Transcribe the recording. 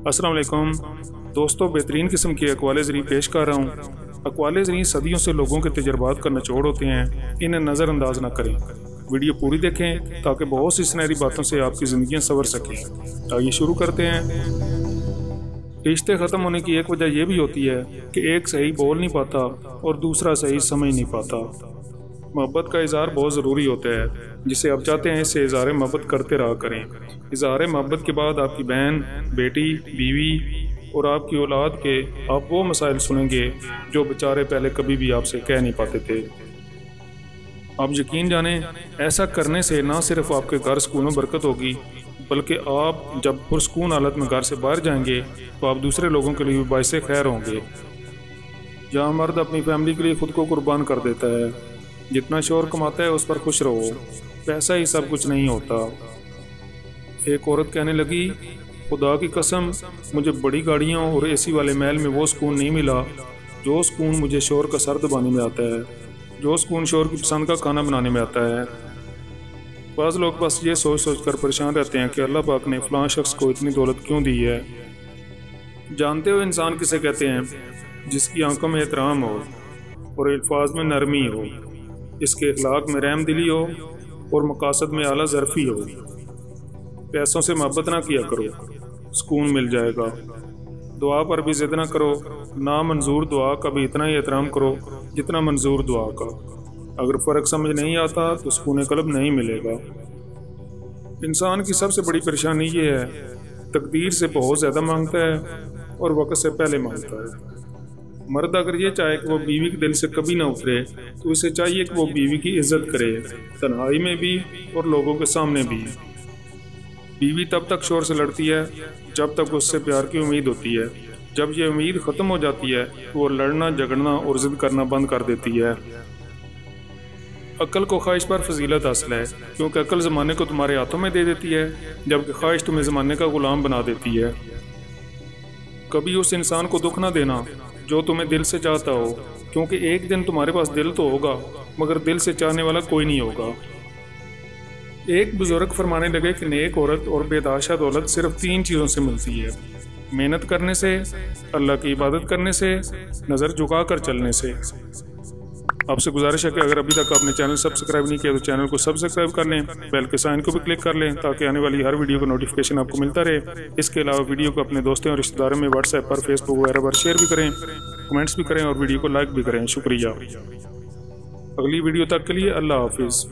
السلام علیکم دوستو، بہترین قسم کے اقوال زریں پیش کر رہا ہوں۔ اقوال زریں صدیوں سے لوگوں کے تجربات کا نچوڑ ہوتے ہیں، انہیں نظر انداز نہ کریں۔ ویڈیو پوری دیکھیں تاکہ بہت سی سنہری باتوں سے آپ کی زندگیاں سنور سکیں۔ آئیے شروع کرتے ہیں۔ رشتے ختم ہونے کی ایک وجہ یہ بھی ہوتی ہے کہ ایک صحیح بول نہیں پاتا اور دوسرا صحیح سمجھ نہیں پاتا۔ محبت کا اظہار بہت ضروری ہوتا ہے، جسے آپ چاہتے ہیں اسے اظہار محبت کرتے رہا کریں۔ اظہار محبت کے بعد آپ کی بہن، بیٹی، بیوی اور آپ کی اولاد کے آپ وہ مسائل سنیں گے جو بیچارے پہلے کبھی بھی آپ سے کہہ نہیں پاتے تھے۔ آپ یقین جانیں، ایسا کرنے سے نہ صرف آپ کے گھر سکون و برکت ہوگی، بلکہ آپ جب پرسکون حالت میں گھر سے باہر جائیں گے تو آپ دوسرے لوگوں کے لیے باعث خیر ہوں گے۔ جہاں مرد اپنی فیملی کے لیے خود کو قربان کر دیتا ہے، جتنا شوہر کماتا ہے اس پر خوش رہو، پیسہ ہی سب کچھ نہیں ہوتا۔ ایک عورت کہنے لگی، خدا کی قسم مجھے بڑی گاڑیاں اور اے سی والے محل میں وہ سکون نہیں ملا جو سکون مجھے شوہر کا سر دبانے میں آتا ہے، جو سکون شوہر کی پسند کا کھانا بنانے میں آتا ہے۔ بعض لوگ بس یہ سوچ سوچ کر پریشان رہتے ہیں کہ اللہ پاک نے فلاں شخص کو اتنی دولت کیوں دی ہے۔ جانتے ہو انسان کسے کہتے ہیں؟ جس کی آنکھوں میں احترام ہو اور الفاظ میں نرمی ہو، اس کے اخلاق میں رحم دلی ہو اور مقاصد میں اعلیٰ ظرفی ہو۔ پیسوں سے محبت نہ کیا کرو، سکون مل جائے گا۔ دعا پر بھی ضد نہ کرو، نا منظور دعا کا بھی اتنا ہی احترام کرو جتنا منظور دعا کا۔ اگر فرق سمجھ نہیں آتا تو سکون قلب نہیں ملے گا۔ انسان کی سب سے بڑی پریشانی یہ ہے، تقدیر سے بہت زیادہ مانگتا ہے اور وقت سے پہلے مانگتا ہے۔ مرد اگر یہ چاہے کہ وہ بیوی کے دل سے کبھی نہ اترے تو اسے چاہیے کہ وہ بیوی کی عزت کرے، تنہائی میں بھی اور لوگوں کے سامنے بھی۔ بیوی تب تک شوہر سے لڑتی ہے جب تک اس سے پیار کی امید ہوتی ہے۔ جب یہ امید ختم ہو جاتی ہے تو وہ لڑنا، جھگڑنا اور ضد کرنا بند کر دیتی ہے۔ عقل کو خواہش پر فضیلت حاصل ہے، کیونکہ عقل زمانے کو تمہارے ہاتھوں میں دے دیتی ہے، جبکہ خواہش تمہیں زمانے کا غلام بنا دیتی ہے۔ کبھی اس انسان کو دکھ نہ دینا جو تمہیں دل سے چاہتا ہو، کیونکہ ایک دن تمہارے پاس دل تو ہوگا مگر دل سے چاہنے والا کوئی نہیں ہوگا۔ ایک بزرگ فرمانے لگے کہ نیک عورت اور بے تحاشا دولت صرف 3 چیزوں سے ملتی ہے: محنت کرنے سے، اللہ کی عبادت کرنے سے، نظر جھکا کر چلنے سے۔ آپ سے گزارش ہے کہ اگر ابھی تک آپ نے چینل سبسکرائب نہیں کیا تو چینل کو سبسکرائب کر لیں، بیل کے سائن کو بھی کلک کر لیں تاکہ آنے والی ہر ویڈیو کا نوٹیفیکیشن آپ کو ملتا رہے۔ اس کے علاوہ ویڈیو کو اپنے دوستوں اور رشتہ داروں میں واٹس ایپ پر، فیس بک وغیرہ پر شیئر بھی کریں، کمنٹس بھی کریں اور ویڈیو کو لائک بھی کریں۔ شکریہ۔ اگلی ویڈیو تک کے لیے اللہ حافظ۔